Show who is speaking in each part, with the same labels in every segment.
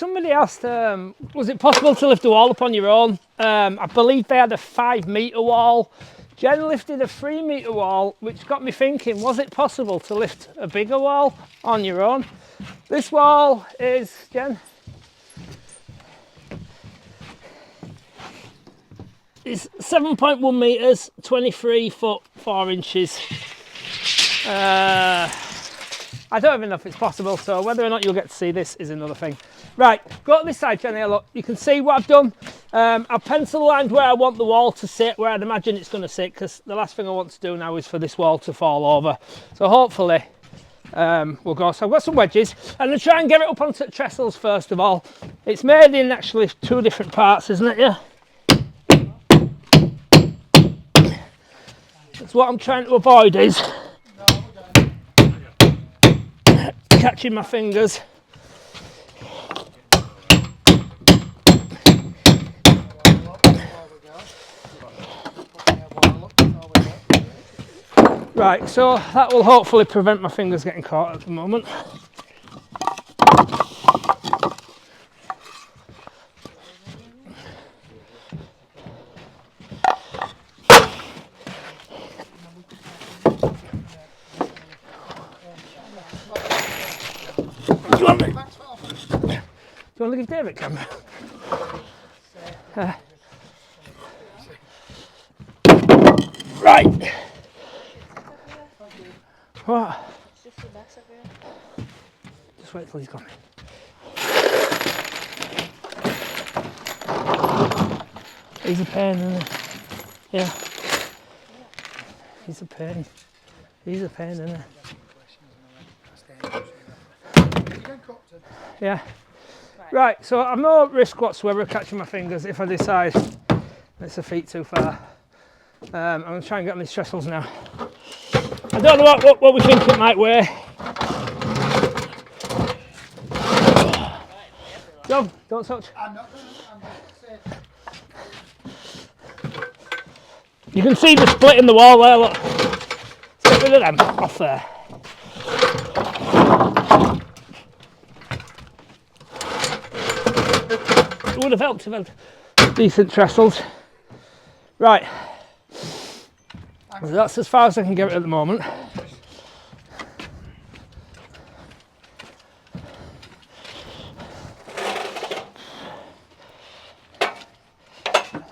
Speaker 1: somebody asked, was it possible to lift a wall up on your own? I believe they had a 5 metre wall. Jen lifted a 3 metre wall, which got me thinking, was it possible to lift a bigger wall on your own? This wall is, Jen, is 7.1 metres, 23 foot 4 inches. I don't even know if it's possible, so whether or not you'll get to see this is another thing. Right, go to this side, Jenny, look, you can see what I've done. I've pencil lined where I want the wall to sit, where I'd imagine it's going to sit, because the last thing I want to do now is for this wall to fall over. So hopefully we'll go. So I've got some wedges. I'm going to try and get it up onto trestles first of all. It's made in actually 2 different parts, isn't it? Yeah. That's what I'm trying to avoid is catching my fingers. Right, so that will hopefully prevent my fingers getting caught at the moment. Do you want to give David a camera? Right. What?
Speaker 2: It's just a mess everywhere.
Speaker 1: Just wait till he's gone. He's a pain, isn't he? Yeah. He's a pain. He's a pain, isn't he? Yeah. Right, so I've no risk whatsoever of catching my fingers if I decide it's a feet too far. I'm going to try and get on these trestles now. I don't know what we think it might weigh. John, don't touch. I'm not going to. You can see the split in the wall there, look. Let's get rid of them off there. It would have helped if I had decent trestles. Right. So that's as far as I can get it at the moment.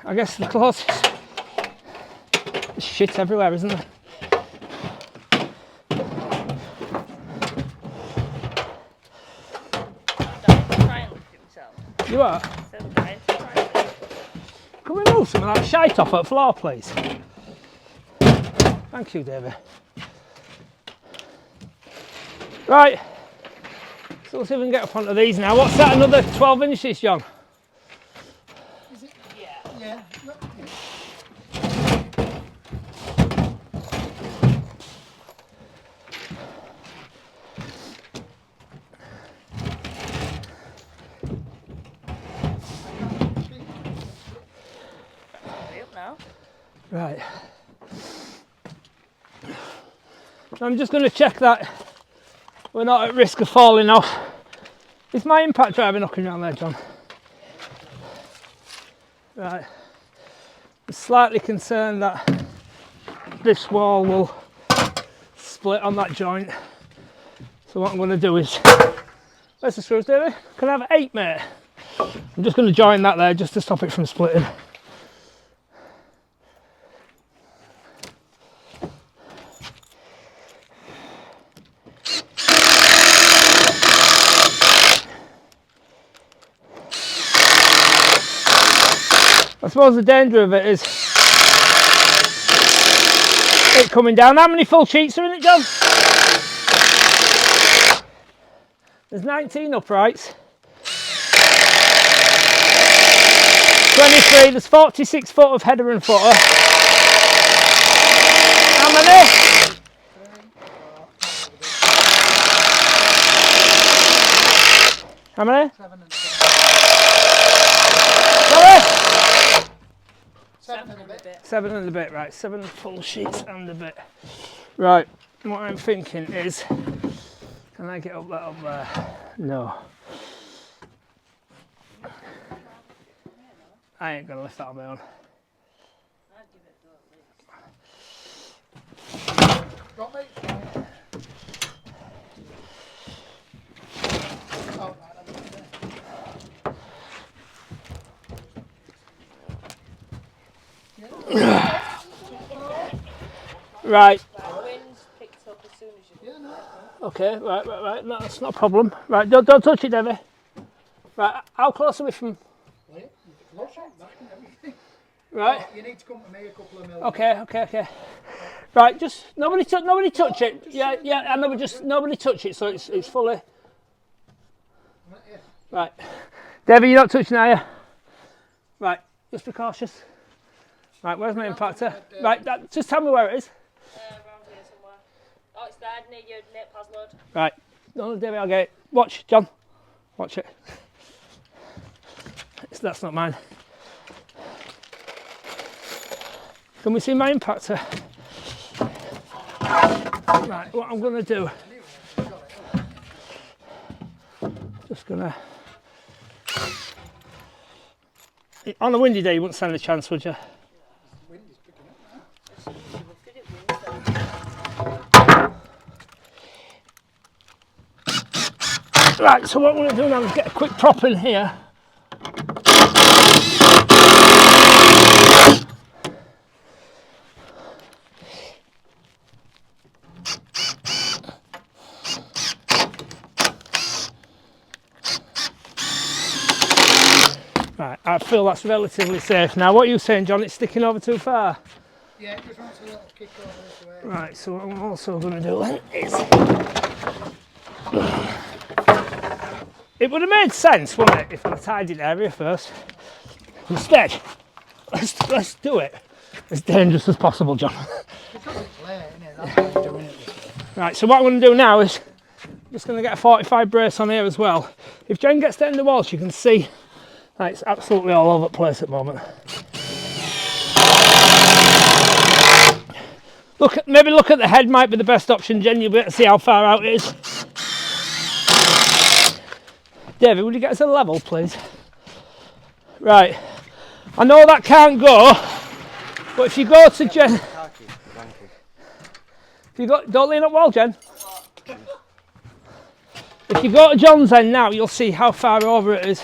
Speaker 1: I guess the closest. There's shit everywhere, isn't there? You are? Can we move some of that shite off at the floor, please? Thank you, David. Right, so let's see if we can get up onto these now. What's that, another 12 inches, John?
Speaker 3: Is it? Yeah. Yeah.
Speaker 1: Right. I'm just going to check that we're not at risk of falling off. Is my impact driver knocking around there, John? Right. I'm slightly concerned that this wall will split on that joint. So what I'm going to do is, where's the screws, David? Can I have 8, mate? I'm just going to join that there just to stop it from splitting. I suppose the danger of it is it coming down. How many full sheets are in it, John? There's 19 uprights. 23, there's 46 foot of header and footer. How many? How many?
Speaker 3: 7 and
Speaker 1: Sorry?
Speaker 3: 7 and a bit.
Speaker 1: 7 and a bit, right. 7 full sheets and a bit. Right, what I'm thinking is, can I get up that up there? No. I ain't gonna lift that on my own.
Speaker 2: I'd give it a go at least.
Speaker 3: Got me? Oh,
Speaker 1: Right.
Speaker 2: Right, wind's picked up as soon as you.
Speaker 3: yeah, no.
Speaker 1: Okay. Right. No, that's not a problem. Right. Don't touch it, Debbie. Right. How close are we from?
Speaker 3: Wait, close it, back and everything.
Speaker 1: Right.
Speaker 3: Oh, you need to come to me a couple of mil.
Speaker 1: Okay. Right. Just nobody touch it. Yeah. I know, but just nobody touch it, so it's fully. Right. Debbie, you're not touching, are you? Right. Just be cautious. Right. Where's my impactor? Right. Just tell me where it is.
Speaker 2: Around here somewhere. Oh, it's there near your net pass load.
Speaker 1: Right. No, Debbie, I'll get it. Watch, John. Watch it. That's not mine. Can we see my impactor? Right, what I'm going to do, just going to, on a windy day you wouldn't stand a chance, would you?
Speaker 3: Wind is picking up now.
Speaker 2: Look at it wind though.
Speaker 1: Right, so what I'm going to do now is get a quick prop in here. Right, I feel that's relatively safe. Now, what are you saying, John? It's sticking over too far?
Speaker 3: Yeah, it just wants a little kick over this way.
Speaker 1: Right, so what I'm also going to do then is... It would have made sense, wouldn't it, if I tidied the area first. Instead, let's do it as dangerous as possible, John.
Speaker 3: Because it's late, innit? That's why I'm doing it this way.
Speaker 1: Right, so what I'm going to do now is I'm just going to get a 45 brace on here as well. If Jen gets down the wall, you can see that it's absolutely all over the place at the moment. Maybe look at the head might be the best option, Jen. You'll be able to see how far out it is. David, would you get us a level, please? Right. I know that can't go, but if you go to Jen... If you go, don't lean up wall, Jen. If you go to John's end now, you'll see how far over it is.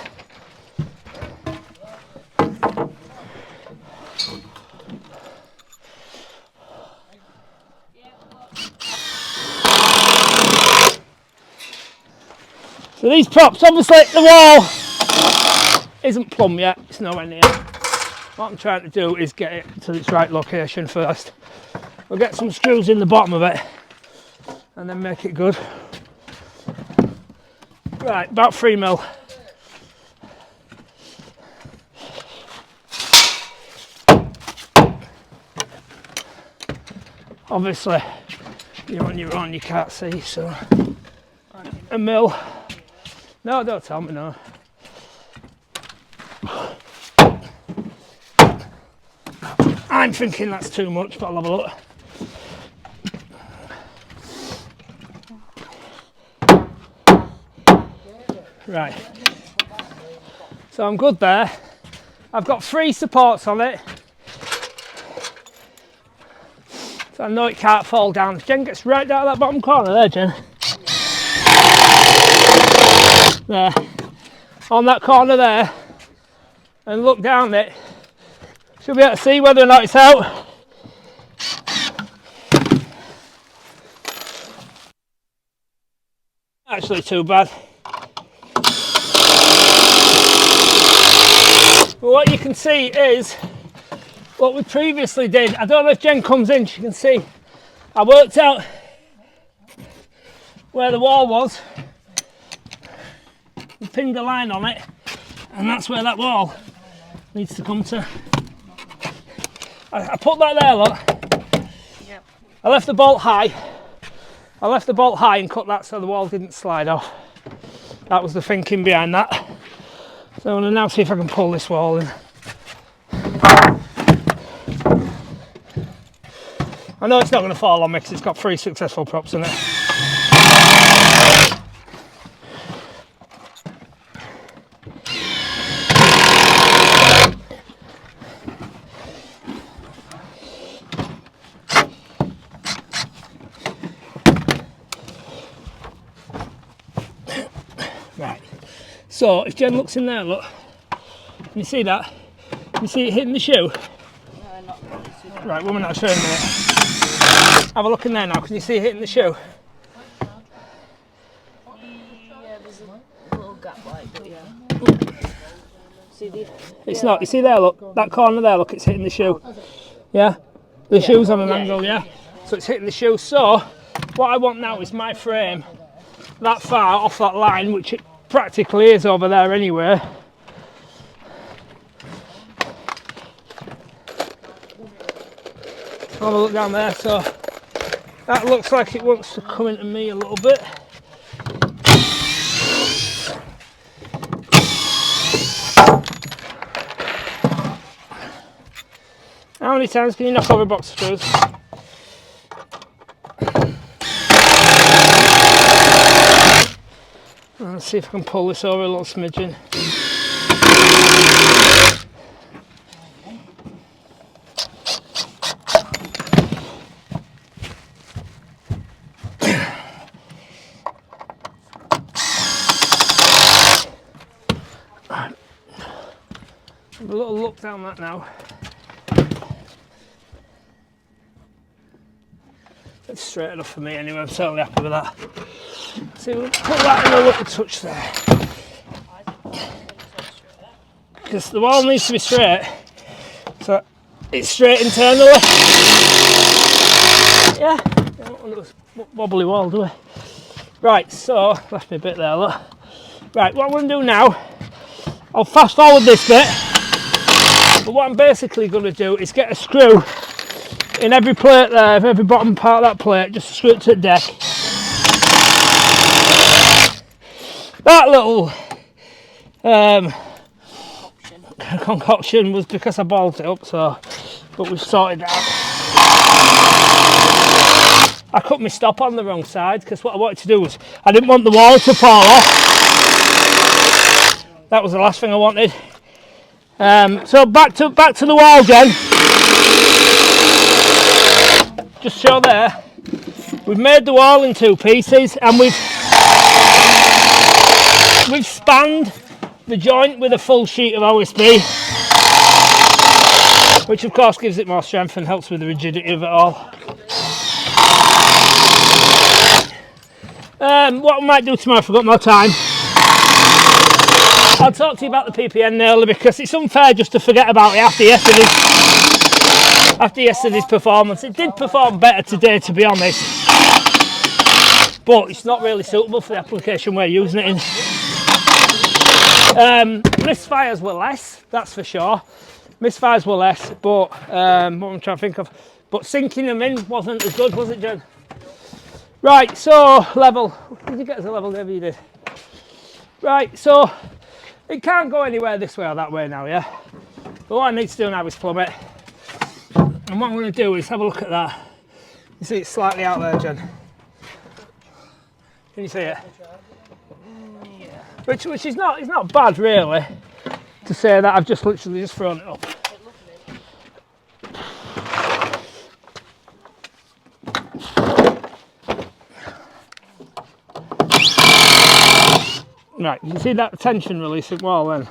Speaker 1: So these props, obviously the wall isn't plumb yet, it's nowhere near. What I'm trying to do is get it to its right location first. We'll get some screws in the bottom of it and then make it good. Right, about 3 mil. Obviously, you're on your own, you can't see, so 1 mil. No, don't tell me, no. I'm thinking that's too much, but I'll have a look. Right. So I'm good there. I've got 3 supports on it. So I know it can't fall down. Jen gets right down that bottom corner there, Jen. There. On that corner there. And look down it. Should be able to see whether or not it's out. Actually too bad. But what you can see is what we previously did. I don't know if Jen comes in, she can see. I worked out where the wall was. We pinned a line on it, and that's where that wall needs to come to. I put that there, look.
Speaker 2: Yep.
Speaker 1: I left the bolt high. And cut that so the wall didn't slide off. That was the thinking behind that. So I'm going to now see if I can pull this wall in. I know it's not going to fall on me because it's got 3 successful props in it. So if Jen looks in there, look, can you see that? Can you see it hitting the shoe? Right, woman, I'll show you in a minute. Have a look in there now. Can you see it hitting the shoe?
Speaker 2: Yeah, there's a little gap like that, yeah.
Speaker 1: It's not. You see there, look, that corner there, look, it's hitting the shoe. Yeah? The shoe's on an angle, yeah? So it's hitting the shoe. So what I want now is my frame that far off that line, which it practically is over there anyway. Have a look down there. So that looks like it wants to come into me a little bit. How many times can you knock over a box of screws? Let's see if I can pull this over a little smidgen. Have a little look down that now. It's straight enough for me anyway, I'm certainly happy with that. See, we'll put that in a little touch there. Because the wall needs to be straight, so it's straight internally. Yeah, don't want this wobbly wall, do we? Right, so, left me a bit there, look. Right, what I'm going to do now, I'll fast forward this bit, but what I'm basically going to do is get a screw in every plate there, every bottom part of that plate, just screw it to the deck. That little concoction was because I balled it up, so, but we've sorted that out. I cut my stop on the wrong side because what I wanted to do was I didn't want the wall to fall off. That was the last thing I wanted. So back to the wall, Jen. Just show there. We've made the wall in two pieces, and we've spanned the joint with a full sheet of OSB, which of course gives it more strength and helps with the rigidity of it all. What I might do tomorrow if I've got more time, I'll talk to you about the PPN nailer, because it's unfair just to forget about it after yesterday's performance. It did perform better today, to be honest, but it's not really suitable for the application we're using it in. Misfires were less, that's for sure. Misfires were less, but what I'm trying to think of, but sinking them in wasn't as good, was it, Jen? Right, so level. Did you get us a level? Maybe you did. Right, so it can't go anywhere this way or that way now, yeah? But what I need to do now is plumb it. And what I'm going to do is have a look at that. You see it's slightly out there, Jen. Can you see it? Which is not, it's not bad really to say that I've just literally just thrown it up. Right, you can see that tension releasing wall then.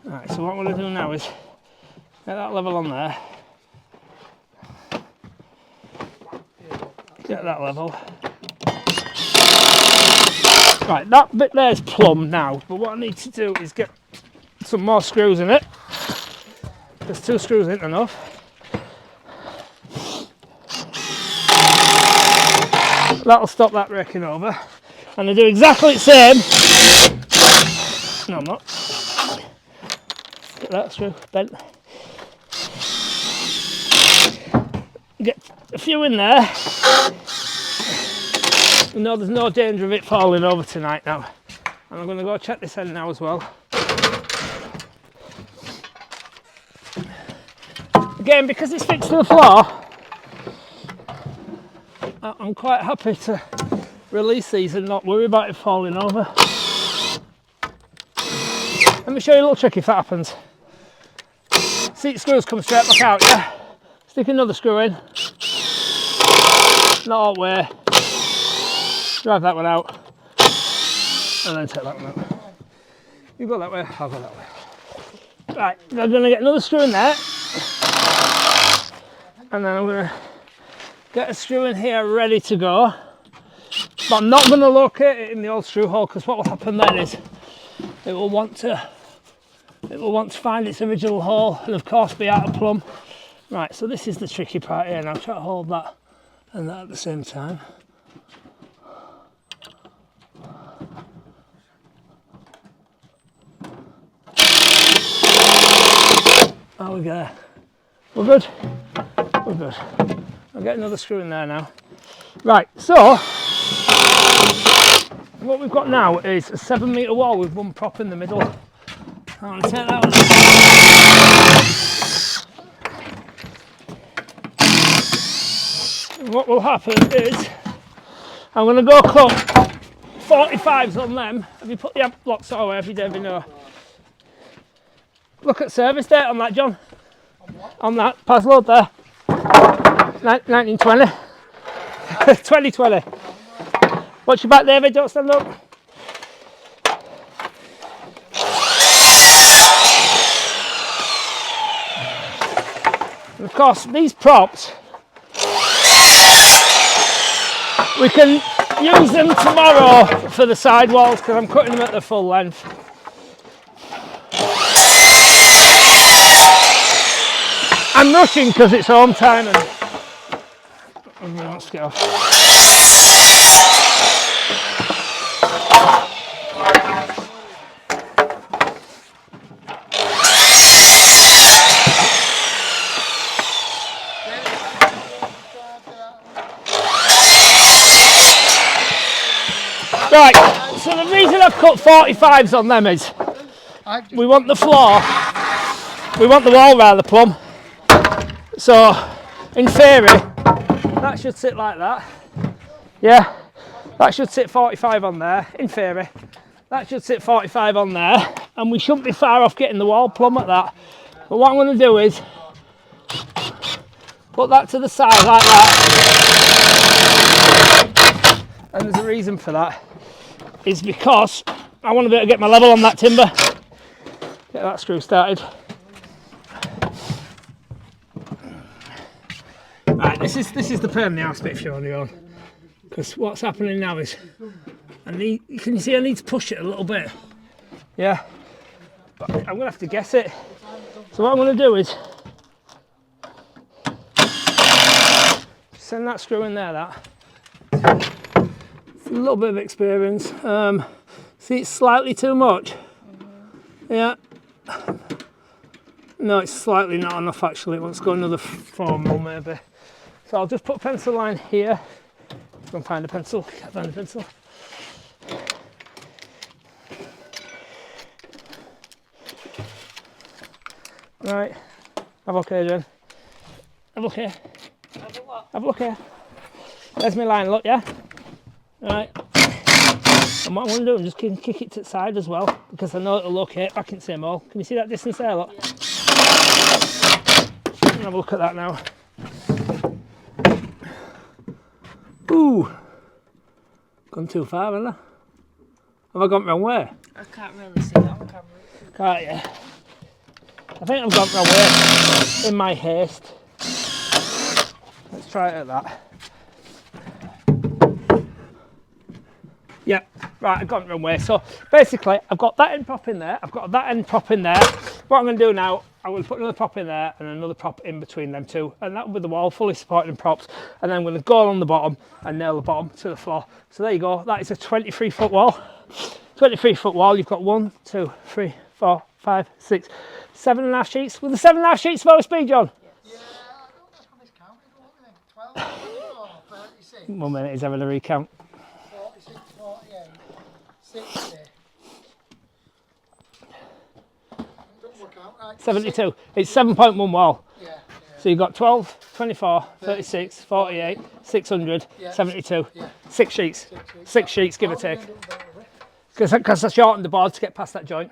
Speaker 1: Right, so what I'm going to do now is get that level on there. Get that level. Right, that bit there is plumb now, but what I need to do is get some more screws in it. There's 2 screws ain't enough. That'll stop that raking over. And I do exactly the same. No, I'm not. Get that screw bent. Get a few in there. No, there's no danger of it falling over tonight now. And I'm going to go check this end now as well. Again, because it's fixed to the floor, I'm quite happy to release these and not worry about it falling over. Let me show you a little trick if that happens. See the screws come straight back out, yeah? Stick another screw in. Not all the way. Drive that one out. and then take that one out. You go that way, I'll go that way. Right, I'm going to get another screw in there, and then I'm going to get a screw in here ready to go. But I'm not going to locate it in the old screw hole, because what will happen then is it will want to find its original hole and of course be out of plumb. Right, so this is the tricky part here, and I'll try to hold that and that at the same time. Oh, we're there. We're good. We're good. I'll get another screw in there now. Right, so what we've got now is a 7-metre wall with one prop in the middle. I'm going to take that one. What will happen is I'm going to go cut 45s on them. Have you put the amp blocks away? Have you, David? No. Look at service date on that, John. On that pass load there. 1920. 2020. Watch your back, David. Don't stand up. And of course, these props, we can use them tomorrow for the side walls because I'm cutting them at the full length. I'm rushing because it's home time and let's get off. Right, so the reason I've cut 45s on them is we want the floor, we want the wall rather plumb. So, in theory, that should sit like that. Yeah, that should sit 45 on there, in theory. That should sit 45 on there, and we shouldn't be far off getting the wall plumb at that. But what I'm going to do is put that to the side like that. And there's a reason for that. Is because I want to be able to get my level on that timber. Get that screw started. Right, this is the pain in the arse bit if you're on your own. Because what's happening now is, can you see I need to push it a little bit? Yeah. But I'm going to have to guess it. So what I'm going to do is, send that screw in there, that. It's a little bit of experience. See, it's slightly too much. Yeah. No, it's slightly not enough actually. Let's go another 4 mil maybe. So I'll just put a pencil line here. Go and find a pencil. Can't find a pencil. Right. Have a look here, Jen. Have a look here.
Speaker 2: Have a what?
Speaker 1: Have a look here. There's my line, look, yeah? Right. And what I'm going to do, I'm just kick it to the side as well, because I know it'll locate back in the same hole. Can you see that distance there, look? Yeah. Have a look at that now. Ooh. Gone too far, haven't I? Have I gone the wrong way?
Speaker 2: I can't really see that on camera.
Speaker 1: Can't you? I think I've gone the wrong way in my haste. Let's try it at that. Yep, right, I've gone the wrong way. So basically, I've got that end prop in there, I've got that end prop in there. What I'm going to do now, I'm going to put another prop in there and another prop in between them two, and that will be the wall, fully supporting props. And then I'm going to go on the bottom and nail the bottom to the floor. So there you go, that is a 23-foot wall. 23-foot wall, you've got 1, 2, 3, 4, 5, 6, 7.5 sheets. With the 7.5 sheets of OSB, John?
Speaker 3: Yeah, I don't know how this counted. What do you think? 12, 36?
Speaker 1: 1 minute, he's having a recount.
Speaker 3: 46, 48, 60. Don't work out right.
Speaker 1: 72. It's 7.1 wall.
Speaker 3: Yeah, yeah.
Speaker 1: So you've got 12, 24, 36, 48, 600,
Speaker 3: Yeah.
Speaker 1: 72.
Speaker 3: Yeah.
Speaker 1: 6 sheets. 6 sheets, give or take. Because I shortened the board to get past that joint.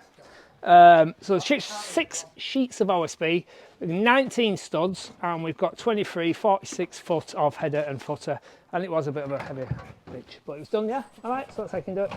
Speaker 1: So 6 sheets of OSB, with 19 studs, and we've got 23 46 foot of header and footer. And it was a bit of a heavy pitch, but it was done, yeah? All right, so that's how I can do it.